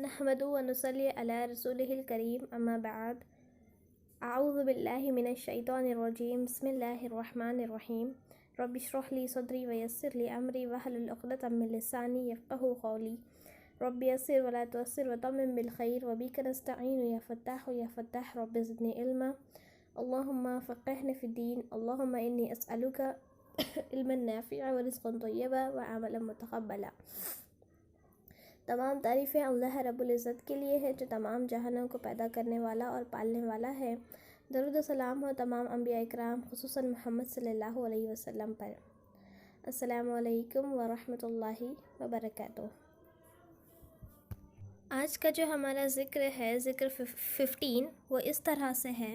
نحمد و نصلی علی رسولہ الکریم اما بعد اعوذ باللہ من الشیطان الرجیم بسم اللہ الرحمن الرحیم رب اشرح لی صدری ویسر لی امری واحلل عقدۃ من لسانی یفقہوا قولی رب یسر ولا تعسر وتمم بالخیر وبک نستعین یا فتاح رب زدنی علما اللہم فقہنا فی الدین اللہم انی اسألک علما نافعا ورزقا طیبا وعملا متقبلا۔ تمام تعریفیں اللہ رب العزت کے لیے ہے جو تمام جہانوں کو پیدا کرنے والا اور پالنے والا ہے۔ درود و سلام ہو تمام انبیاء اکرام خصوصاً محمد صلی اللہ علیہ وسلم پر۔ السلام علیکم ورحمۃ اللہ وبرکاتہ۔ آج کا جو ہمارا ذکر ہے، ذکر 15، وہ اس طرح سے ہے: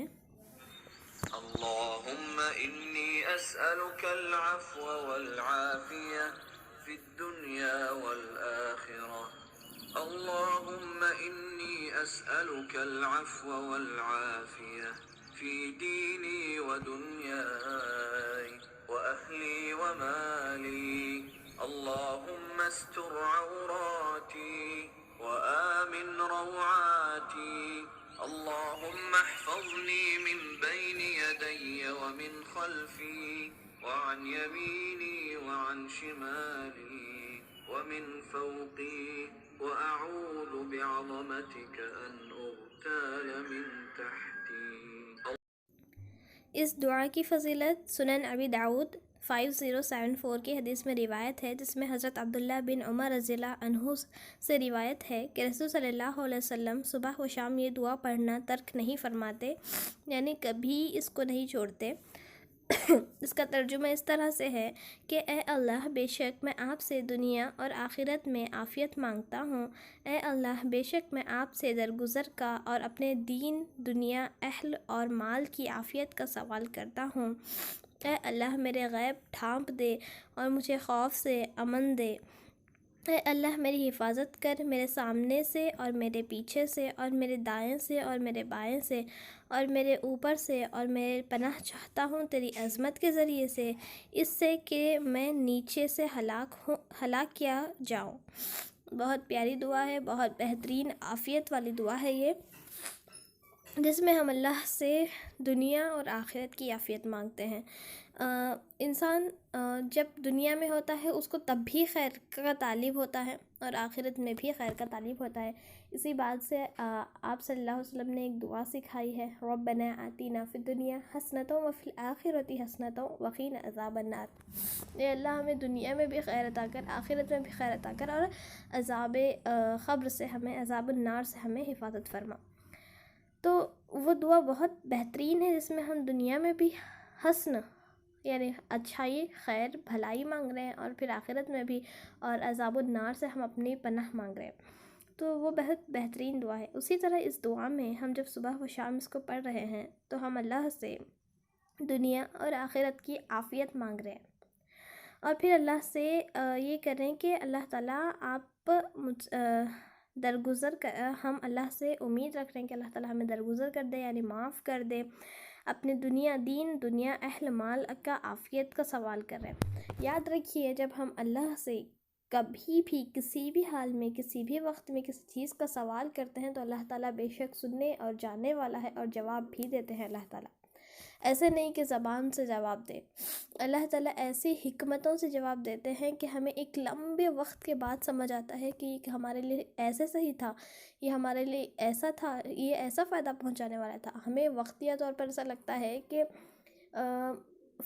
اللهم إني أسألك العفو والعافية في الدنيا والآخرة اللهم إني أسألك العفو والعافية في ديني ودنياي وأهلي ومالي اللهم استر عوراتي وآمن روعاتي اللهم احفظني من بين يدي ومن خلفي وعن يميني وعن شمالي ومن فوقي وأعوذ بعظمتك أن أغتال من تحتي۔ اس دعا کی فضیلت سنن ابی داؤد 5074 کی حدیث میں روایت ہے، جس میں حضرت عبداللہ بن عمر رضی اللہ عنہ سے روایت ہے کہ رسول صلی اللہ علیہ وسلم صبح و شام یہ دعا پڑھنا ترک نہیں فرماتے، یعنی کبھی اس کو نہیں چھوڑتے۔ اس کا ترجمہ اس طرح سے ہے کہ اے اللہ، بے شک میں آپ سے دنیا اور آخرت میں عافیت مانگتا ہوں۔ اے اللہ، بے شک میں آپ سے درگزر کا اور اپنے دین، دنیا، اہل اور مال کی عافیت کا سوال کرتا ہوں۔ اے اللہ، میرے غیب ڈھانپ دے اور مجھے خوف سے امن دے۔ اے اللہ، میری حفاظت کر، میرے سامنے سے اور میرے پیچھے سے اور میرے دائیں سے اور میرے بائیں سے اور میرے اوپر سے، اور میں پناہ چاہتا ہوں تیری عظمت کے ذریعے سے اس سے کہ میں نیچے سے ہلاک کیا جاؤں۔ بہت پیاری دعا ہے، بہت بہترین عافیت والی دعا ہے یہ، جس میں ہم اللہ سے دنیا اور آخرت کی عافیت مانگتے ہیں۔ انسان جب دنیا میں ہوتا ہے اس کو تب بھی خیر کا طالب ہوتا ہے اور آخرت میں بھی خیر کا طالب ہوتا ہے۔ اسی بات سے آپ صلی اللہ علیہ وسلم نے ایک دعا سکھائی ہے: ربنا آتنا فی الدنیا حسنۃ وفی الآخرۃ حسنۃ وقنا عذاب النار۔ اے اللہ، ہمیں دنیا میں بھی خیر عطا کر، آخرت میں بھی خیر عطا کر، اور عذاب قبر سے ہمیں، عذاب النار سے ہمیں حفاظت فرما۔ تو وہ دعا بہت بہترین ہے، جس میں ہم دنیا میں بھی حسن یعنی اچھائی، خیر، بھلائی مانگ رہے ہیں، اور پھر آخرت میں بھی، اور عذاب النار سے ہم اپنی پناہ مانگ رہے ہیں۔ تو وہ بہت بہترین دعا ہے۔ اسی طرح اس دعا میں ہم جب صبح و شام اس کو پڑھ رہے ہیں تو ہم اللہ سے دنیا اور آخرت کی عافیت مانگ رہے ہیں، اور پھر اللہ سے یہ کر رہے ہیں کہ اللہ تعالیٰ آپ درگزر کر، ہم اللہ سے امید رکھ رہے ہیں کہ اللہ تعالیٰ ہمیں درگزر کر دے، یعنی معاف کر دے، اپنے دین، دنیا، اہل، مال کا عافیت کا سوال کر رہے ہیں۔ یاد رکھیے، جب ہم اللہ سے کبھی بھی، کسی بھی حال میں، کسی بھی وقت میں کسی چیز کا سوال کرتے ہیں تو اللہ تعالیٰ بے شک سننے اور جاننے والا ہے، اور جواب بھی دیتے ہیں اللہ تعالیٰ۔ ایسے نہیں کہ زبان سے جواب دے، اللہ تعالیٰ ایسی حکمتوں سے جواب دیتے ہیں کہ ہمیں ایک لمبے وقت کے بعد سمجھ آتا ہے کہ یہ ہمارے لیے ایسے صحیح تھا، یہ ہمارے لیے ایسا تھا، یہ ایسا فائدہ پہنچانے والا تھا۔ ہمیں وقتیہ طور پر ایسا لگتا ہے کہ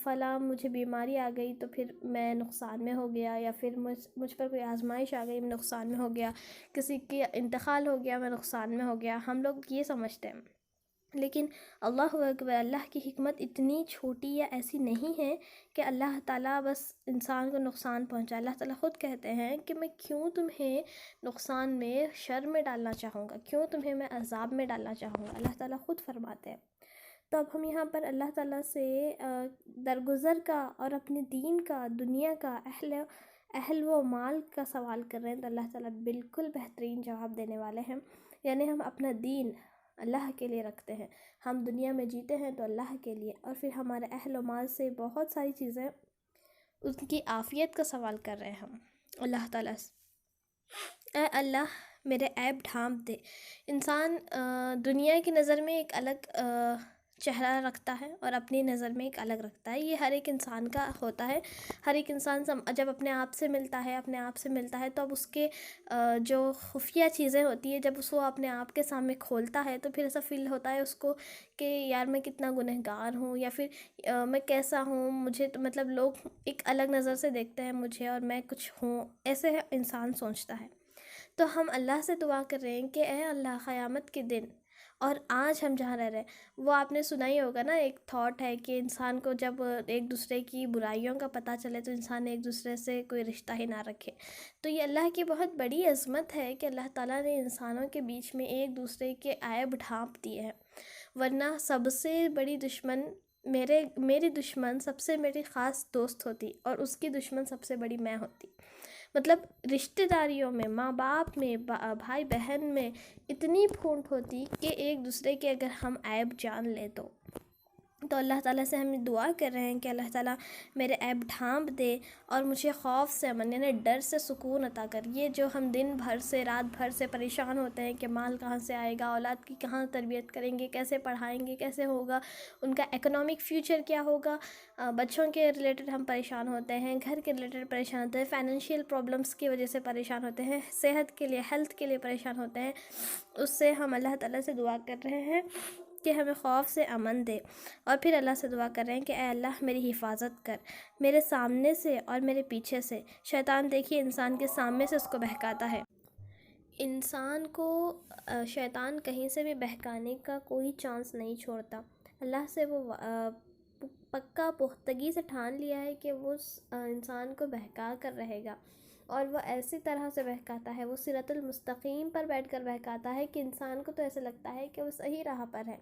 فلاں مجھے بیماری آ گئی تو پھر میں نقصان میں ہو گیا، یا پھر مجھ پر کوئی آزمائش آ گئی، میں نقصان میں ہو گیا، کسی کی انتقال ہو گیا، میں نقصان میں ہو گیا، ہم لوگ یہ سمجھتے ہیں۔ لیکن اللہ اکبر، اللہ کی حکمت اتنی چھوٹی یا ایسی نہیں ہے کہ اللہ تعالیٰ بس انسان کو نقصان پہنچائے۔ اللہ تعالیٰ خود کہتے ہیں کہ میں کیوں تمہیں نقصان میں، شر میں ڈالنا چاہوں گا، کیوں تمہیں میں عذاب میں ڈالنا چاہوں گا، اللہ تعالیٰ خود فرماتے ہیں۔ تو اب ہم یہاں پر اللہ تعالیٰ سے درگزر کا اور اپنے دین کا، دنیا کا، اہل و مال کا سوال کر رہے ہیں، تو اللہ تعالیٰ بالکل بہترین جواب دینے والے ہیں۔ یعنی ہم اپنا دین اللہ کے لیے رکھتے ہیں، ہم دنیا میں جیتے ہیں تو اللہ کے لیے، اور پھر ہمارے اہل و مال سے بہت ساری چیزیں، ان کی عافیت کا سوال کر رہے ہیں ہم اللہ تعالیٰ سے۔ اے اللہ، میرے عیب ڈھانپ دے۔ انسان دنیا کی نظر میں ایک الگ چہرہ رکھتا ہے اور اپنی نظر میں ایک الگ رکھتا ہے، یہ ہر ایک انسان کا ہوتا ہے۔ ہر ایک انسان جب اپنے آپ سے ملتا ہے تو اب اس کے جو خفیہ چیزیں ہوتی ہیں، جب اس کو اپنے آپ کے سامنے کھولتا ہے تو پھر ایسا فیل ہوتا ہے اس کو کہ یار میں کتنا گنہگار ہوں، یا پھر میں کیسا ہوں، مجھے تو مطلب لوگ ایک الگ نظر سے دیکھتے ہیں مجھے اور میں کچھ ہوں، ایسے انسان سوچتا ہے۔ تو ہم اللہ سے دعا کر رہے ہیں کہ اے اللہ، قیامت کے دن اور آج ہم جہاں رہ رہے ہیں، وہ آپ نے سنا ہی ہوگا نا، ایک تھاٹ ہے کہ انسان کو جب ایک دوسرے کی برائیوں کا پتہ چلے تو انسان ایک دوسرے سے کوئی رشتہ ہی نہ رکھے۔ تو یہ اللہ کی بہت بڑی عظمت ہے کہ اللہ تعالیٰ نے انسانوں کے بیچ میں ایک دوسرے کے عیب ڈھانپ دیے ہیں، ورنہ سب سے بڑی دشمن میری دشمن سب سے میری خاص دوست ہوتی، اور اس کی دشمن سب سے بڑی میں ہوتی۔ مطلب رشتہ داریوں میں، ماں باپ میں، بھائی بہن میں اتنی پھونٹ ہوتی کہ ایک دوسرے کے اگر ہم عیب جان لیں تو اللہ تعالیٰ سے ہم دعا کر رہے ہیں کہ اللہ تعالیٰ میرے عیب ڈھانپ دے اور مجھے خوف سے امن، یعنی ڈر سے سکون عطا کر۔ یہ جو ہم دن بھر سے رات بھر سے پریشان ہوتے ہیں کہ مال کہاں سے آئے گا، اولاد کی کہاں تربیت کریں گے، کیسے پڑھائیں گے، کیسے ہوگا، ان کا اکنامک فیوچر کیا ہوگا، بچوں کے ریلیٹڈ ہم پریشان ہوتے ہیں، گھر کے ریلیٹڈ پریشان ہوتے ہیں، فائنینشیل پرابلمس کی وجہ سے پریشان ہوتے ہیں، صحت کے لیے، ہیلتھ کے لیے پریشان ہوتے ہیں، اس سے ہم اللہ تعالیٰ سے دعا کر رہے ہیں کہ ہمیں خوف سے امن دے، اور پھر اللہ سے دعا کر رہے ہیں کہ اے اللہ میری حفاظت کر، میرے سامنے سے اور میرے پیچھے سے۔ شیطان دیکھیے انسان کے سامنے سے اس کو بہکاتا ہے، انسان کو شیطان کہیں سے بھی بہکانے کا کوئی چانس نہیں چھوڑتا۔ اللہ سے وہ پکا پختگی سے ٹھان لیا ہے کہ وہ انسان کو بہکا کر رہے گا، اور وہ ایسی طرح سے بہکاتا ہے، وہ صراط المستقیم پر بیٹھ کر بہکاتا ہے کہ انسان کو تو ایسا لگتا ہے کہ وہ صحیح راہ پر ہے،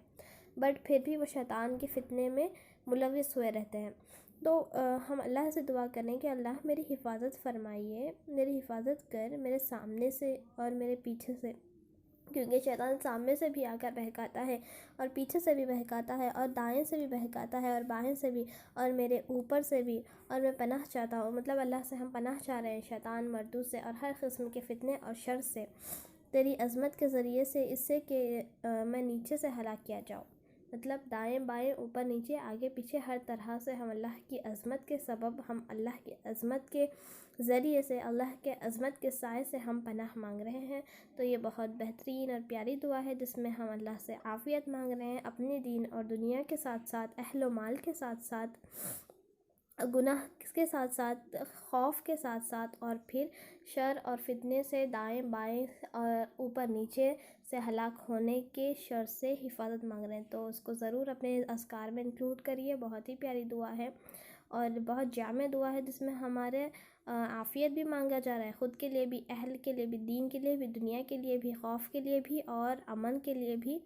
بٹ پھر بھی وہ شیطان کے فتنے میں ملوث ہوئے رہتے ہیں۔ تو ہم اللہ سے دعا کریں کہ اللہ میری حفاظت فرمائیے، میری حفاظت کر، میرے سامنے سے اور میرے پیچھے سے، کیونکہ شیطان سامنے سے بھی آ کر بہکاتا ہے اور پیچھے سے بھی بہکاتا ہے اور دائیں سے بھی بہکاتا ہے اور بائیں سے بھی اور میرے اوپر سے بھی، اور میں پناہ چاہتا ہوں، مطلب اللہ سے ہم پناہ چاہ رہے ہیں شیطان مردود سے اور ہر قسم کے فتنے اور شر سے، تیری عظمت کے ذریعے سے، اس سے کہ میں نیچے سے ہلاک کیا جاؤں، مطلب دائیں بائیں اوپر نیچے آگے پیچھے ہر طرح سے ہم اللہ کی عظمت کے سبب، ہم اللہ کی عظمت کے ذریعے سے، اللہ کے عظمت کے سائے سے ہم پناہ مانگ رہے ہیں۔ تو یہ بہت بہترین اور پیاری دعا ہے جس میں ہم اللہ سے عافیت مانگ رہے ہیں، اپنے دین اور دنیا کے ساتھ ساتھ، اہل و مال کے ساتھ ساتھ، گناہ کے ساتھ ساتھ، خوف کے ساتھ ساتھ، اور پھر شر اور فتنے سے، دائیں بائیں اور اوپر نیچے سے ہلاک ہونے کے شر سے حفاظت مانگ رہے ہیں۔ تو اس کو ضرور اپنے اذکار میں انکلوڈ کریے، بہت ہی پیاری دعا ہے اور بہت جامع دعا ہے جس میں ہمارے عافیت بھی مانگا جا رہا ہے، خود کے لیے بھی، اہل کے لیے بھی، دین کے لیے بھی، دنیا کے لیے بھی، خوف کے لیے بھی اور امن کے لیے بھی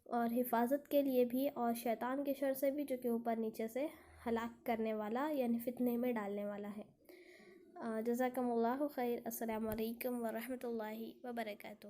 اور حفاظت کے لیے بھی، اور شیطان کے شر سے بھی جو کہ اوپر نیچے سے ہلاک کرنے والا یعنی فتنے میں ڈالنے والا ہے۔ جزاکم اللہ خیر۔ السلام علیکم ورحمۃ اللہ وبرکاتہ۔